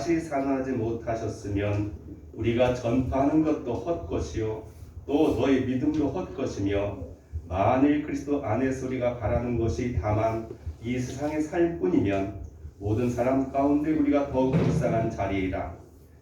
다시 살아나지 못하셨으면 우리가 전파하는 것도 헛것이요 또 너희 믿음도 헛것이며 만일 그리스도 안에서 우리가 바라는 것이 다만 이 세상의 삶뿐이면 모든 사람 가운데 우리가 더욱 불쌍한 자리이라.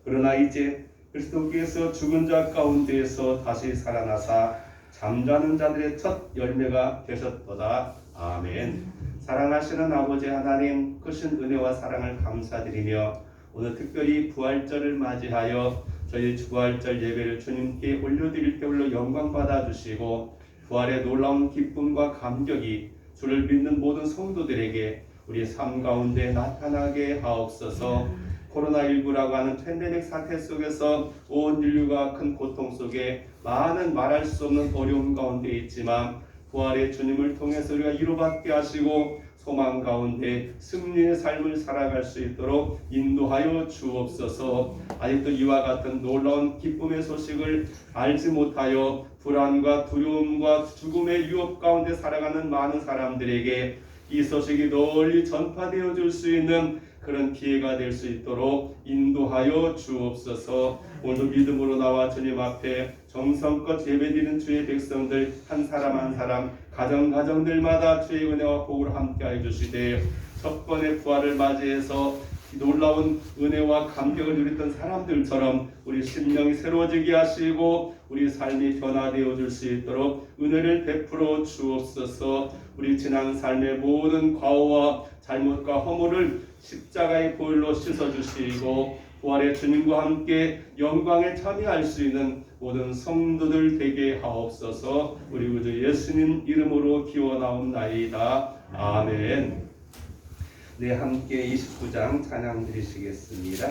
그러나 이제 그리스도께서 죽은 자 가운데에서 다시 살아나사 잠자는 자들의 첫 열매가 되셨도다. 아멘. 사랑하시는 아버지 하나님, 크신 은혜와 사랑을 감사드리며 오늘 특별히 부활절을 맞이하여 저희 부활절 예배를 주님께 올려드릴 때 홀로 영광 받아주시고 부활의 놀라운 기쁨과 감격이 주를 믿는 모든 성도들에게 우리 삶 가운데 나타나게 하옵소서. 코로나19라고 하는 팬데믹 사태 속에서 온 인류가 큰 고통 속에 많은 말할 수 없는 어려움 가운데 있지만 부활의 주님을 통해서 우리가 위로받게 하시고 소망 가운데 승리의 삶을 살아갈 수 있도록 인도하여 주옵소서. 아직도 이와 같은 놀라운 기쁨의 소식을 알지 못하여 불안과 두려움과 죽음의 유혹 가운데 살아가는 많은 사람들에게 이 소식이 널리 전파되어 줄 수 있는 그런 기회가 될 수 있도록 인도하여 주옵소서. 오늘도 믿음으로 나와 주님 앞에 정성껏 예배드리는 주의 백성들 한 사람 한 사람 가정들마다 주의 은혜와 복을 함께하여 주시되 첫 번의 부활을 맞이해서 놀라운 은혜와 감격을 누렸던 사람들처럼 우리 심령이 새로워지게 하시고 우리 삶이 변화되어 줄 수 있도록 은혜를 베풀어 주옵소서. 우리 지난 삶의 모든 과오와 잘못과 허물을 십자가의 보혈로 씻어주시고 부활의 주님과 함께 영광에 참여할 수 있는 모든 성도들 되게 하옵소서. 우리 구주 예수님 이름으로 기원하옵나이다. 아멘. 네, 함께 29장 찬양 드리시겠습니다.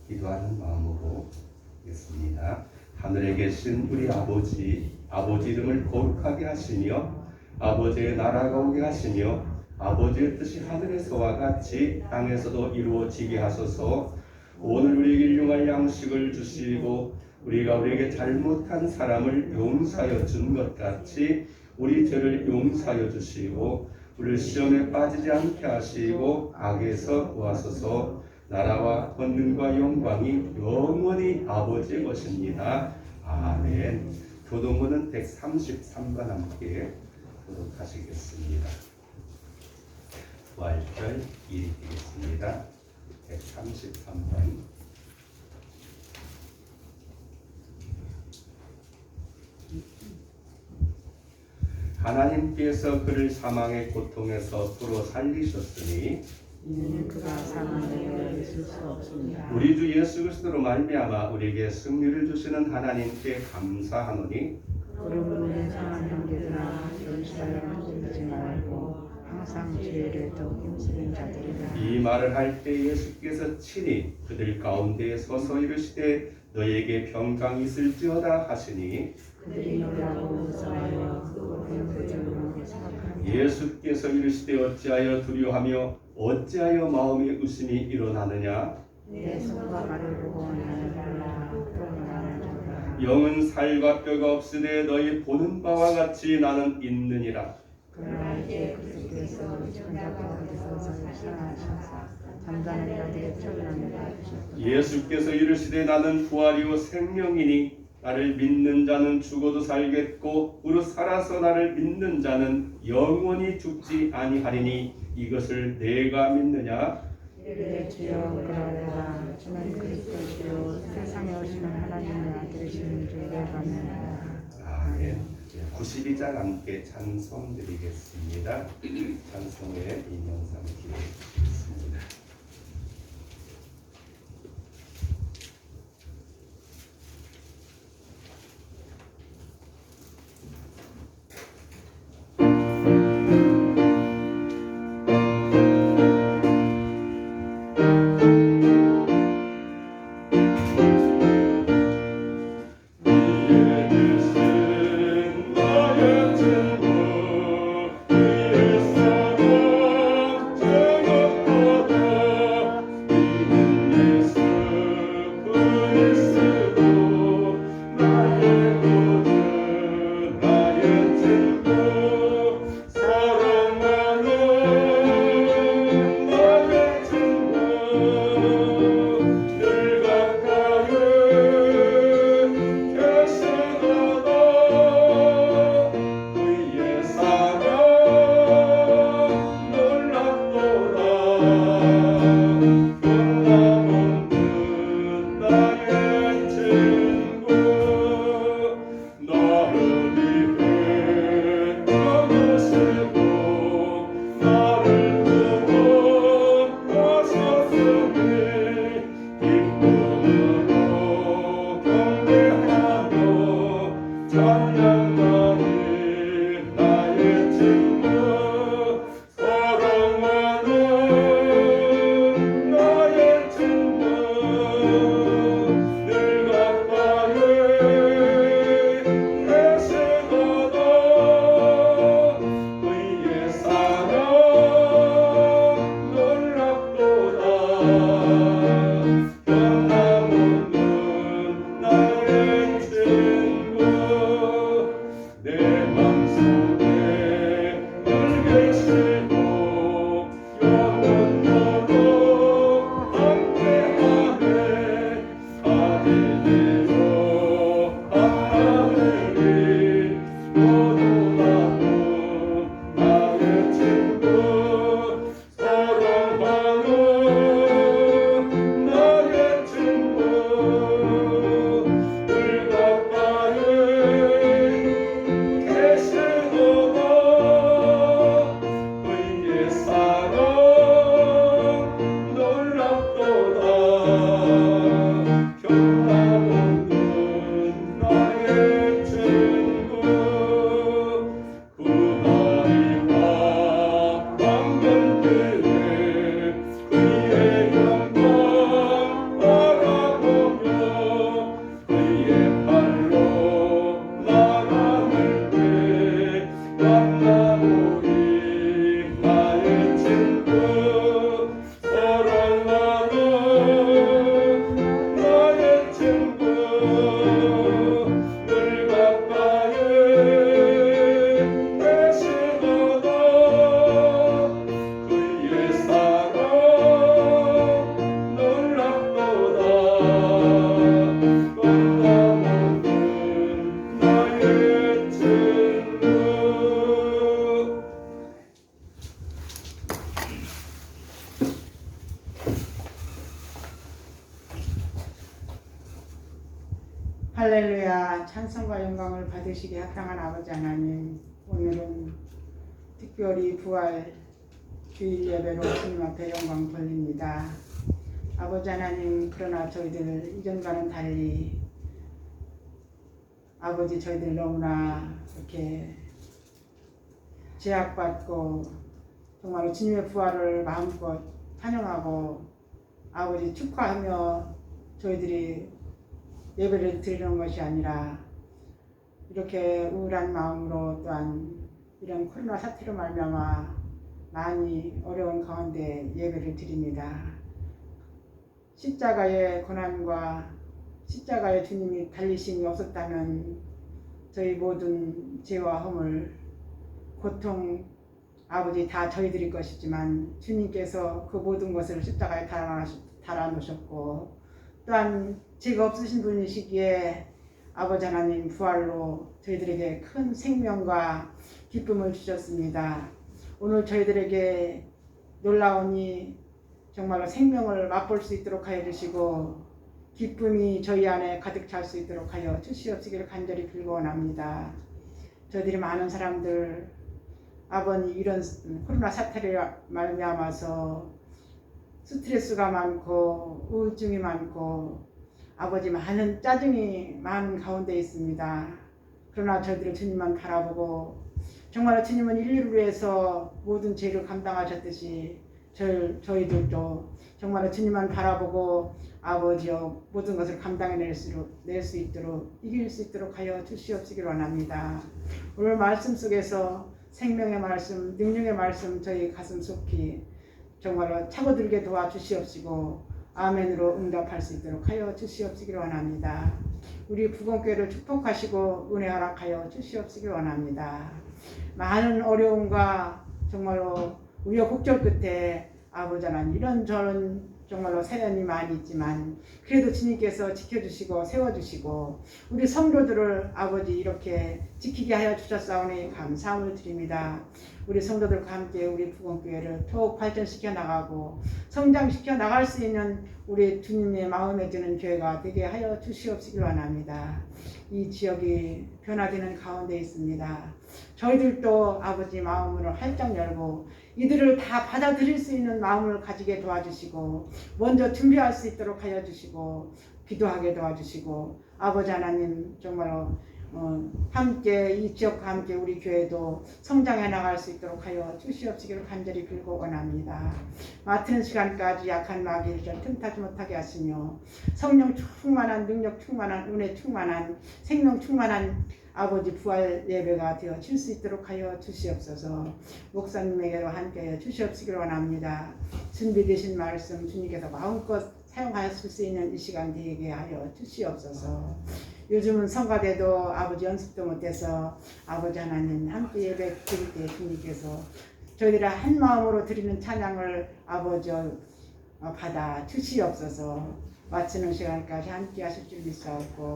기도하는 마음으로 하겠습니다. 하늘에 계신 우리 아버지 이름을 거룩하게 하시며 아버지의 나라가 오게 하시며 아버지의 뜻이 하늘에서와 같이 땅에서도 이루어지게 하소서. 오늘 우리에게 일용할 양식을 주시고 우리가 우리에게 잘못한 사람을 용서하여 준 것 같이 우리 죄를 용서하여 주시고 우리를 시험에 빠지지 않게 하시고 악에서 구하소서. 나라와 권능과 영광이 영원히 아버지의 것입니다. 아멘. 교동문은 133번 함께 교독하시겠습니다. 부활절 일이겠습니다. 133번. 하나님께서 그를 사망의 고통에서 풀어 살리셨으니 이는 그가 사망에 있을 수 없습니다. 우리 주 예수 그리스도로 말미암아 우리에게 승리를 주시는 하나님께 감사하노니 그러므로 내 상한 형제들아 예루살렘 흔들리지 말고 항상 주의를 더욱 힘쓰는 자들이라. 이 말을 할 때 예수께서 친히 그들 가운데 서서 이르시되 너희에게 평강이 있을지어다 하시니 그들이 놀라고 무서워하여 그것을 그들로 생각하니 예수께서 이르시되 어찌하여 두려워하며 어찌하여 마음에 의심이 일어나느냐 내 손과 발을 보고 나는 몰라 또 나는 몰라. 영은 살과 뼈가 없으되 너희 보는 바와 같이 나는 있느니라. 그러나 이제 그리스도께서 죽은 자 가운데서 살아나셔서 잠자는 자들의 표현함을 받으셨다. 예수께서 이르시되 나는 부활이요 생명이니 나를 믿는 자는 죽어도 살겠고 무릇 살아서 나를 믿는 자는 영원히 죽지 아니하리니 이것을 내가 믿느냐? 이르되 주여 그러하노라. 주는 그리스도시요 세상에 오시는 하나님의 아들이시는 줄 내가 믿느니라. 아멘. 92장 함께 찬송 드리겠습니다. 찬송의 인용상 기도드리겠습니다. 할렐루야. 찬송과 영광을 받으시기 합당한 아버지 하나님, 오늘은 특별히 부활 주일 예배로 주님 앞에 영광 돌립니다. 아버지 하나님, 그러나 저희들 이전과는 달리 아버지 저희들 너무나 이렇게 제약받고 정말로 주님의 부활을 마음껏 찬양하고 아버지 축하하며 저희들이 예배를 드리는 것이 아니라 이렇게 우울한 마음으로 또한 이런 코로나 사태로 말미암아 많이 어려운 가운데 예배를 드립니다. 십자가의 고난과 십자가의 주님이 달리심이 없었다면 저희 모든 죄와 허물, 고통, 아버지 다 저희들일 것이지만 주님께서 그 모든 것을 십자가에 달아놓으셨고 또한 죄가 없으신 분이시기에 아버지 하나님 부활로 저희들에게 큰 생명과 기쁨을 주셨습니다. 오늘 저희들에게 놀라우니 정말로 생명을 맛볼 수 있도록 하여 주시고 기쁨이 저희 안에 가득 찰 수 있도록 하여 주시옵시기를 간절히 빌고원합니다. 저희들이 많은 사람들 아버님 이런 코로나 사태를 말미암아서 스트레스가 많고 우울증이 많고 아버지 많은 짜증이 많은 가운데 있습니다. 그러나 저희들은 주님만 바라보고 정말 주님은 인류를 위해서 모든 죄를 감당하셨듯이 저희들도 정말 주님만 바라보고 아버지여 모든 것을 감당해낼 수 있도록 이길 수 있도록 하여 주시옵시기를 원합니다. 오늘 말씀 속에서 생명의 말씀, 능력의 말씀 저희 가슴 속히 정말로 차고들게 도와주시옵시고 아멘으로 응답할 수 있도록 하여 주시옵시기를 원합니다. 우리 부건교회를 축복하시고 은혜 허락하여 주시옵시기를 원합니다. 많은 어려움과 정말로 우여곡절 끝에 아버지 하나님 이런저런 정말로 사연이 많이 있지만 그래도 주님께서 지켜주시고 세워주시고 우리 성도들을 아버지 이렇게 지키게 하여 주셨사오니 감사함을 드립니다. 우리 성도들과 함께 우리 부건교회를 더욱 발전시켜 나가고 성장시켜 나갈 수 있는 우리 주님의 마음에 드는 교회가 되게 하여 주시옵시길 원합니다. 이 지역이 변화되는 가운데 있습니다. 저희들도 아버지 마음으로 활짝 열고 이들을 다 받아들일 수 있는 마음을 가지게 도와주시고 먼저 준비할 수 있도록 하여 주시고 기도하게 도와주시고 아버지 하나님 정말로 함께 이 지역과 함께 우리 교회도 성장해 나갈 수 있도록 하여 주시옵시기를 간절히 빌고 원합니다. 맡은 시간까지 약한 마귀를 틈타지 못하게 하시며 성령 충만한 능력 충만한 은혜 충만한 생명 충만한 아버지 부활 예배가 되어 질 수 있도록 하여 주시옵소서. 목사님에게도 함께 주시옵시기를 원합니다. 준비되신 말씀 주님께서 마음껏 사용하실 수 있는 이 시간 되게 하여 주시옵소서. 요즘은 성가대도 아버지 연습도 못해서 아버지 하나님 함께 예배 드릴 때 주님께서 저희들의 한 마음으로 드리는 찬양을 아버지 받아 주시옵소서. 마치는 시간까지 함께 하실 줄 믿사옵고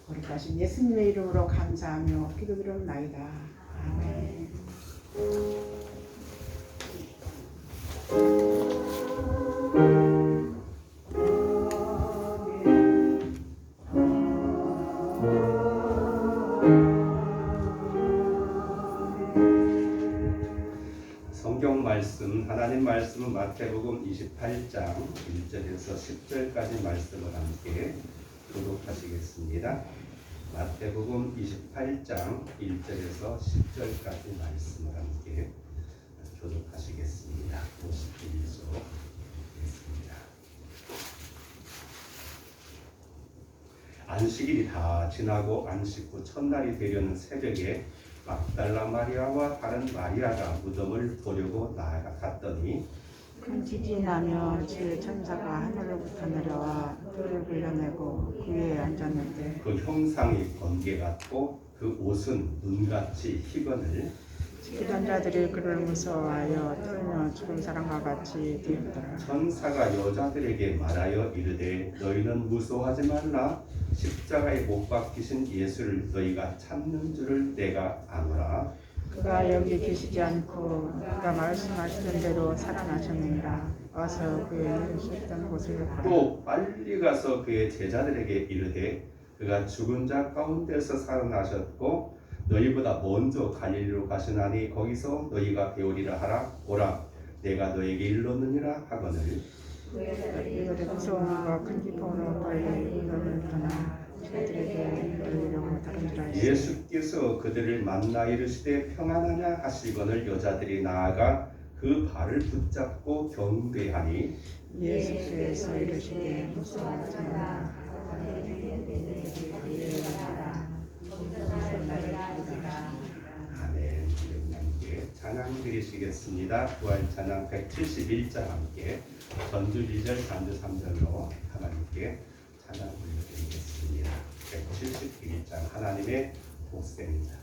거룩하신 예수님의 이름으로 감사하며 기도드리옵나이다. 아멘. 성경 말씀, 하나님 말씀은 마태복음 28장 1절에서 10절까지 말씀을 함께 교독하시겠습니다. 마태복음 28장 1절에서 10절까지 말씀을 함께 교독하시겠습니다. 51조 있습니다. 안식일이 다 지나고 안식 후 첫날이 되려는 새벽에 막달라 마리아와 다른 마리아가 무덤을 보려고 나아갔더니 큰 지진이 나며 주의 천사가 하늘로부터 내려와 불을 불려내고 그 위에 앉았는데 그 형상이 번개 같고 그 옷은 눈같이 희건을 지키던 자들이 그를 무서워하여 떨며 죽은 사람과 같이 되었더라. 천사가 여자들에게 말하여 이르되 너희는 무서워하지 말라. 십자가에 못 박히신 예수를 너희가 찾는 줄을 내가 아노라. 그가 여기 계시지 않고 그가 말씀하시는 대로 살아나셨느니라. 와서 그의 누우셨던 곳을 보라. 또 빨리 가서 그의 제자들에게 이르되 그가 죽은 자 가운데서 살아나셨고 너희보다 먼저 갈릴리로 가시나니 거기서 너희가 배우리라 하라. 오라 내가 너에게 일렀느니라 하거늘 이들의 무서움과 큰 기쁨으로 빨리 너를 떠나 저들에게 이르려고 다른 줄 알지. 예수께서 그들을 만나 이르시되 평안하냐 하시거늘 여자들이 나아가 그 발을 붙잡고 경배하니 예수께서 이르시되 무서워하지 마라. 아멘. 함께 찬양 드리시겠습니다. 부활 찬양 171장 함께 전주 2절, 3절, 3절로 하나님께 찬양 올려드리겠습니다. 171장 하나님의 복습입니다.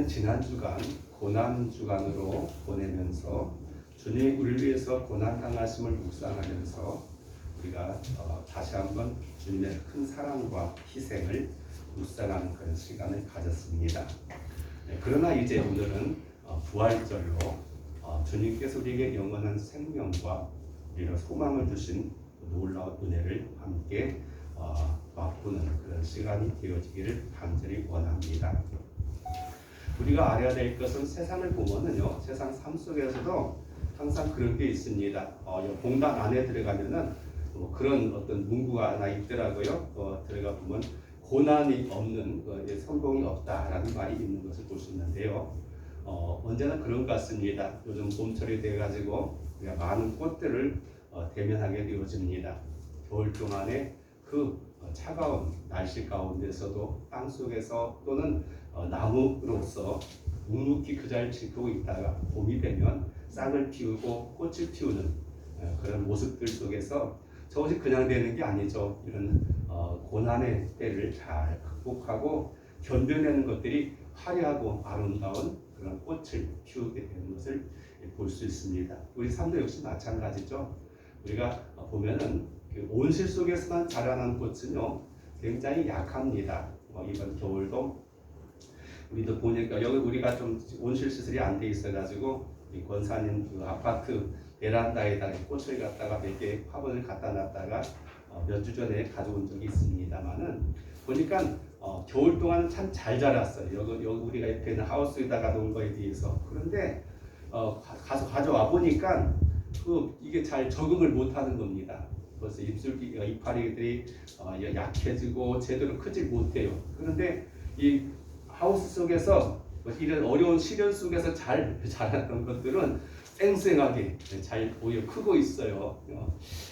지난 주간 고난 주간으로 보내면서 주님 우리를 위해서 고난 당하심을 묵상하면서 우리가 다시 한번 주님의 큰 사랑과 희생을 묵상하는 그런 시간을 가졌습니다. 그러나 이제 오늘은 부활절로 주님께서 우리에게 영원한 생명과 우리가 소망을 주신 놀라운 은혜를 함께 맛보는 그런 시간이 되어지기를 간절히 원합니다. 우리가 알아야 될 것은 세상을 보면은요, 세상 삶 속에서도 항상 그런 게 있습니다. 공단 안에 들어가면은 그런 어떤 문구가 하나 있더라고요. 들어가 보면 고난이 없는 성공이 없다라는 말이 있는 것을 볼 수 있는데요. 언제나 그런 것 같습니다. 요즘 봄철이 돼가지고 우리가 많은 꽃들을 대면하게 되어집니다. 겨울 동안에 그 차가운 날씨 가운데서도 땅 속에서 또는 나무로서 묵묵히 그 자리를 지키고 있다가 봄이 되면 싹을 피우고 꽃을 피우는 그런 모습들 속에서 저것이 그냥 되는 게 아니죠. 이런 고난의 때를 잘 극복하고 견뎌내는 것들이 화려하고 아름다운 그런 꽃을 피우게 되는 것을 볼 수 있습니다. 우리 삶도 역시 마찬가지죠. 우리가 보면은 온실 속에서만 자라는 꽃은요 굉장히 약합니다. 이번 겨울도 우리도 보니까 여기 우리가 좀 온실 시설이 안 돼 있어가지고 이 권사님 그 아파트 베란다에다가 꽃을 갖다가 몇 개 화분을 갖다 놨다가 몇 주 전에 가져온 적이 있습니다만은 보니까 겨울 동안 참 잘 자랐어요. 여기 우리가 옆에 있는 하우스에다가 놓은 거에 비해서. 그런데 가서 가져와 보니까 이게 잘 적응을 못하는 겁니다. 그래서 이파리들이 약해지고 제대로 크지 못해요. 그런데 이 하우스 속에서 이런 어려운 시련 속에서 잘 자랐던 것들은 쌩쌩하게 잘 오히려 크고 있어요.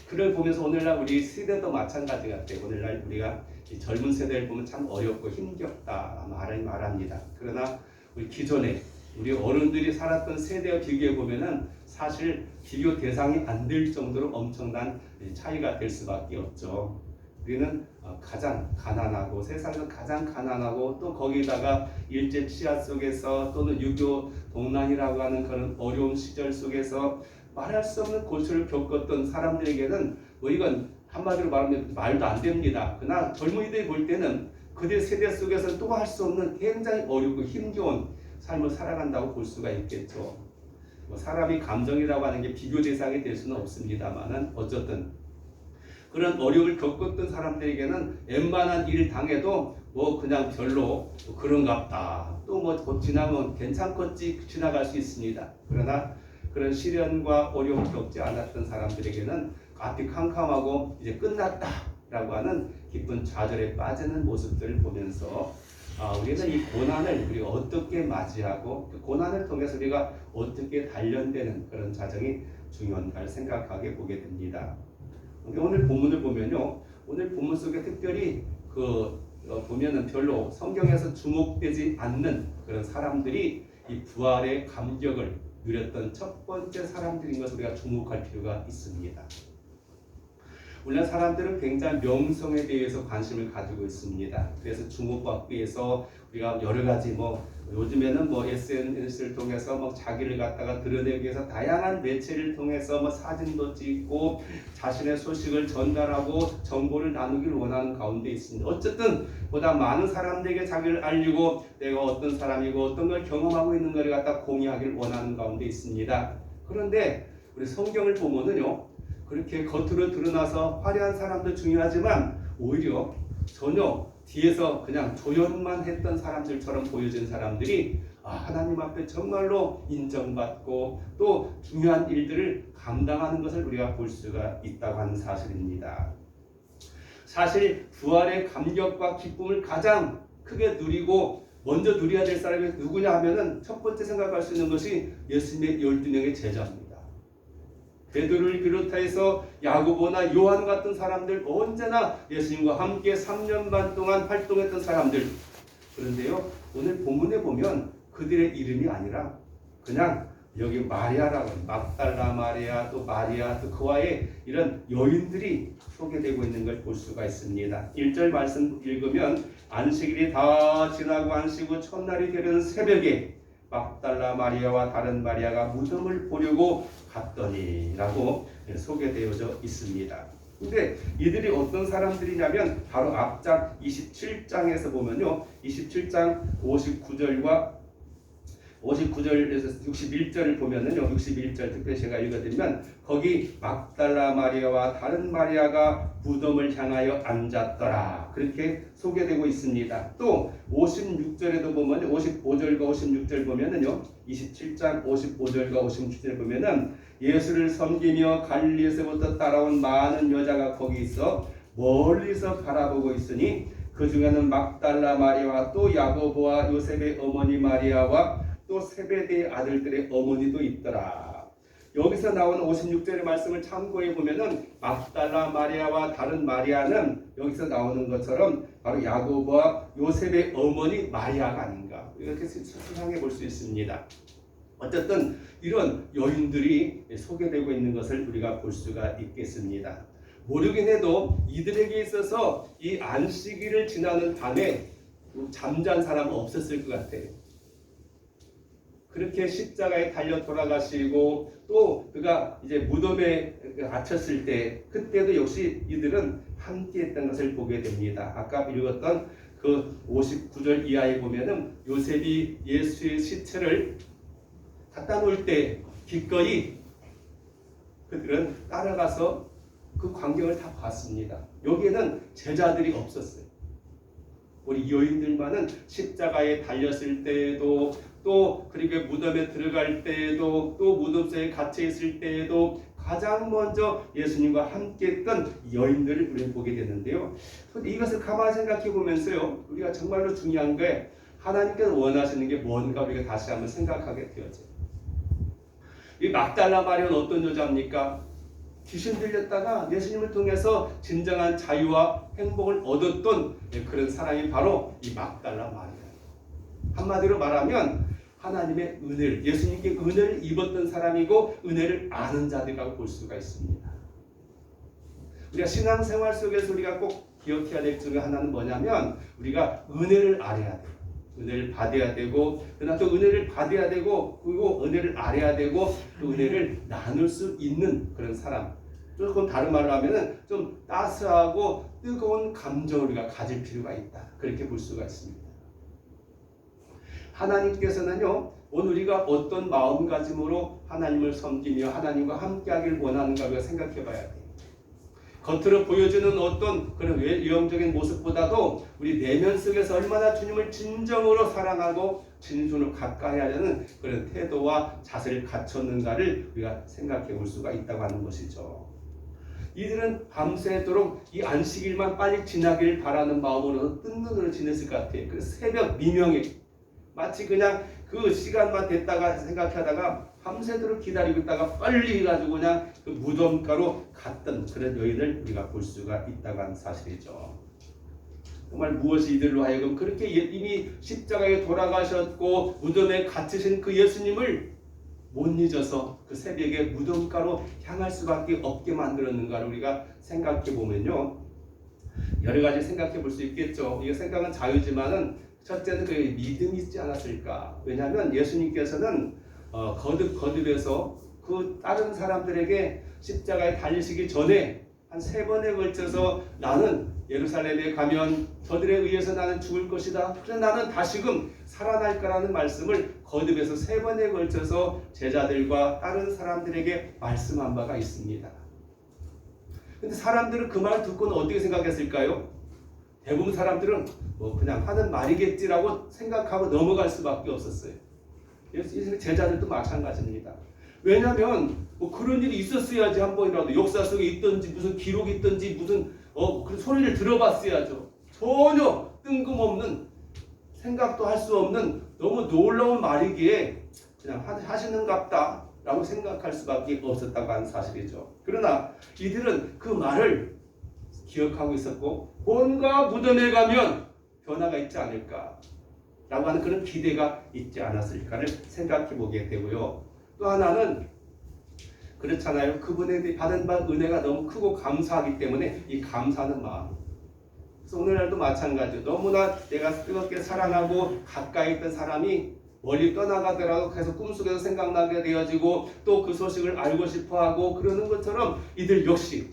그걸 보면서 오늘날 우리 세대도 마찬가지 같아요. 오늘날 우리가 이 젊은 세대를 보면 참 어렵고 힘겹다 말합니다. 그러나 우리 기존에 우리 어른들이 살았던 세대와 비교해 보면은 사실 비교 대상이 안 될 정도로 엄청난 차이가 될 수밖에 없죠. 우리는 가장 가난하고 세상에서 가장 가난하고 또 거기다가 일제 치하 속에서 또는 유교 동란이라고 하는 그런 어려운 시절 속에서 말할 수 없는 고초를 겪었던 사람들에게는 이건 한마디로 말하면 말도 안 됩니다. 그러나 젊은이들이 볼 때는 그들 세대 속에서 또 할 수 없는 굉장히 어렵고 힘겨운 삶을 살아간다고 볼 수가 있겠죠. 사람이 감정이라고 하는 게 비교 대상이 될 수는 없습니다만은 어쨌든 그런 어려움을 겪었던 사람들에게는 웬만한 일을 당해도 그냥 별로 그런갑다. 또 지나면 괜찮겠지 지나갈 수 있습니다. 그러나 그런 시련과 어려움을 겪지 않았던 사람들에게는 앞이 캄캄하고 이제 끝났다라고 하는 깊은 좌절에 빠지는 모습들을 보면서 우리는 이 고난을 우리가 어떻게 맞이하고 그 고난을 통해서 우리가 어떻게 단련되는 그런 과정이 중요한가를 생각하게 보게 됩니다. 오늘 본문을 보면요, 오늘 본문 속에 특별히 보면은 별로 성경에서 주목되지 않는 그런 사람들이 이 부활의 감격을 누렸던 첫 번째 사람들인 것을 우리가 주목할 필요가 있습니다. 우리나라 사람들은 굉장히 명성에 대해서 관심을 가지고 있습니다. 그래서 주목받기 위해서 우리가 여러 가지 요즘에는 SNS를 통해서 자기를 갖다가 드러내기 위해서 다양한 매체를 통해서 사진도 찍고 자신의 소식을 전달하고 정보를 나누기를 원하는 가운데 있습니다. 어쨌든 보다 많은 사람들에게 자기를 알리고 내가 어떤 사람이고 어떤 걸 경험하고 있는 걸 갖다 공유하기를 원하는 가운데 있습니다. 그런데 우리 성경을 보면은요, 그렇게 겉으로 드러나서 화려한 사람도 중요하지만 오히려 전혀 뒤에서 그냥 조연만 했던 사람들처럼 보여진 사람들이 하나님 앞에 정말로 인정받고 또 중요한 일들을 감당하는 것을 우리가 볼 수가 있다고 하는 사실입니다. 사실 부활의 감격과 기쁨을 가장 크게 누리고 먼저 누려야 될 사람이 누구냐 하면은 첫 번째 생각할 수 있는 것이 예수님의 12명의 제자입니다. 베드로를 비롯해서 야고보나 요한 같은 사람들 언제나 예수님과 함께 3년 반 동안 활동했던 사람들. 그런데요, 오늘 본문에 보면 그들의 이름이 아니라 그냥 여기 마리아라고 막달라 마리아 또 마리아 또 그와의 이런 여인들이 소개되고 있는 걸 볼 수가 있습니다. 1절 말씀 읽으면 안식일이 다 지나고 안식 후 첫날이 되는 새벽에 막달라 마리아와 다른 마리아가 무덤을 보려고 갔더니라고 소개되어져 있습니다. 근데 이들이 어떤 사람들이냐면 바로 앞장 27장에서 보면요, 27장 59절과 59절에서 61절을 보면은요, 61절 특별히 제가 읽어드리면 거기 막달라 마리아와 다른 마리아가 무덤을 향하여 앉았더라, 그렇게 소개되고 있습니다. 또 56절에도 보면 55절과 56절 보면은요, 27장 55절과 56절 보면은 예수를 섬기며 갈릴리에서부터 따라온 많은 여자가 거기 있어 멀리서 바라보고 있으니 그 중에는 막달라 마리아와 또 야고보와 요셉의 어머니 마리아와 또 세베대의 아들들의 어머니도 있더라. 여기서 나오는 56절의 말씀을 참고해 보면은 막달라 마리아와 다른 마리아는 여기서 나오는 것처럼 바로 야고보와 요셉의 어머니 마리아가 아닌가, 이렇게 추상해 볼 수 있습니다. 어쨌든 이런 여인들이 소개되고 있는 것을 우리가 볼 수가 있겠습니다. 모르긴 해도 이들에게 있어서 이 안식일을 지나는 밤에 잠잔 사람은 없었을 것 같아요. 그렇게 십자가에 달려 돌아가시고 또 그가 이제 무덤에 갇혔을 때, 그때도 역시 이들은 함께했던 것을 보게 됩니다. 아까 읽었던 그 59절 이하에 보면은 요셉이 예수의 시체를 갖다 놓을 때 기꺼이 그들은 따라가서 그 광경을 다 봤습니다. 여기에는 제자들이 없었어요. 우리 여인들만은 십자가에 달렸을 때에도, 또 그리고 무덤에 들어갈 때에도, 또 무덤속에 갇혀 있을 때에도 가장 먼저 예수님과 함께했던 여인들을 우리는 보게 되는데요. 이것을 가만히 생각해 보면서요, 우리가 정말로 중요한 게 하나님께서 원하시는 게 뭔가 우리가 다시 한번 생각하게 되어져요. 이 막달라 마리아는 어떤 여자입니까? 귀신 들렸다가 예수님을 통해서 진정한 자유와 행복을 얻었던 그런 사람이 바로 이 막달라 마리아예요. 한마디로 말하면 하나님의 은혜를, 예수님께 은혜를 입었던 사람이고 은혜를 아는 자들이라고 볼 수가 있습니다. 우리가 신앙생활 속에서 우리가 꼭 기억해야 될 중에 하나는 뭐냐면 우리가 은혜를 알아야 돼요. 은혜를 받아야 되고, 그러나 또 은혜를 받아야 되고, 그리고 은혜를 알아야 되고, 또 은혜를 나눌 수 있는 그런 사람. 조금 다른 말로 하면은 좀 따스하고 뜨거운 감정을 우리가 가질 필요가 있다, 그렇게 볼 수가 있습니다. 하나님께서는요, 오늘 우리가 어떤 마음가짐으로 하나님을 섬기며 하나님과 함께하길 원하는가 우리가 생각해 봐야 돼요. 겉으로 보여주는 어떤 그런 외형적인 모습보다도 우리 내면 속에서 얼마나 주님을 진정으로 사랑하고 진심으로 가까이 하려는 그런 태도와 자세를 갖췄는가를 우리가 생각해 볼 수가 있다고 하는 것이죠. 이들은 밤새도록 이 안식일만 빨리 지나기를 바라는 마음으로 뜬 눈으로 지냈을 것 같아요. 그 새벽 미명에 마치 그냥 그 시간만 됐다가 생각하다가 밤새도록 기다리고 있다가 빨리 해가지고 그냥 그 무덤가로 갔던 그런 여인을 우리가 볼 수가 있다고 하는 사실이죠. 정말 무엇이 이들로 하여금 그렇게 이미 십자가에 돌아가셨고 무덤에 갇히신 그 예수님을 못 잊어서 그 새벽에 무덤가로 향할 수밖에 없게 만들었는가를 우리가 생각해 보면요, 여러 가지 생각해 볼 수 있겠죠. 이 생각은 자유지만은 첫째는 그 믿음이 있지 않았을까. 왜냐하면 예수님께서는 거듭해서 그 다른 사람들에게 십자가에 달리시기 전에 한 3번에 걸쳐서 나는 예루살렘에 가면 저들에 의해서 나는 죽을 것이다, 그래 나는 다시금 살아날 거라는 말씀을 거듭해서 3번에 걸쳐서 제자들과 다른 사람들에게 말씀한 바가 있습니다. 근데 사람들은 그 말을 듣고는 어떻게 생각했을까요? 대부분 사람들은 뭐 그냥 하는 말이겠지라고 생각하고 넘어갈 수밖에 없었어요. 제자들도 마찬가지입니다. 왜냐하면 뭐 그런 일이 있었어야지, 한 번이라도 역사 속에 있든지 무슨 기록이 있든지 무슨 그런 소리를 들어봤어야죠. 전혀 뜬금없는, 생각도 할 수 없는 너무 놀라운 말이기에 그냥 하시는갑다 라고 생각할 수밖에 없었다고 하는 사실이죠. 그러나 이들은 그 말을 기억하고 있었고 뭔가 무덤에 가면 변화가 있지 않을까 라고 하는 그런 기대가 있지 않았을까를 생각해 보게 되고요. 또 하나는 그렇잖아요. 그분에 받은 바 은혜가 너무 크고 감사하기 때문에 이 감사하는 마음. 그래서 오늘날도 마찬가지로 너무나 내가 뜨겁게 사랑하고 가까이 있던 사람이 멀리 떠나가더라도 계속 꿈속에서 생각나게 되어지고 또 그 소식을 알고 싶어하고 그러는 것처럼 이들 역시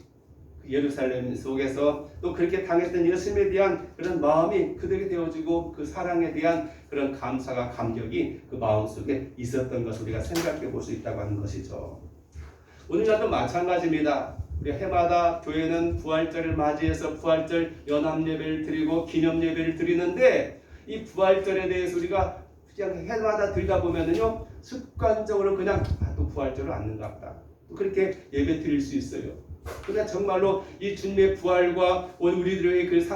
예루살렘 속에서 또 그렇게 당했던 예수님에 대한 그런 마음이 그들에게 되어지고 그 사랑에 대한 그런 감사가 감격이 그 마음속에 있었던 것을 우리가 생각해 볼 수 있다고 하는 것이죠. 오늘날도 마찬가지입니다. 우리 해마다 교회는 부활절을 맞이해서 부활절 연합예배를 드리고 기념예배를 드리는데 이 부활절에 대해서 우리가 그냥 해마다 드리다 보면은요 습관적으로 그냥 또 부활절을 안는가 보다 또 그렇게 예배 드릴 수 있어요. 그러나 정말로 이 주님의 부활과 우리들의 그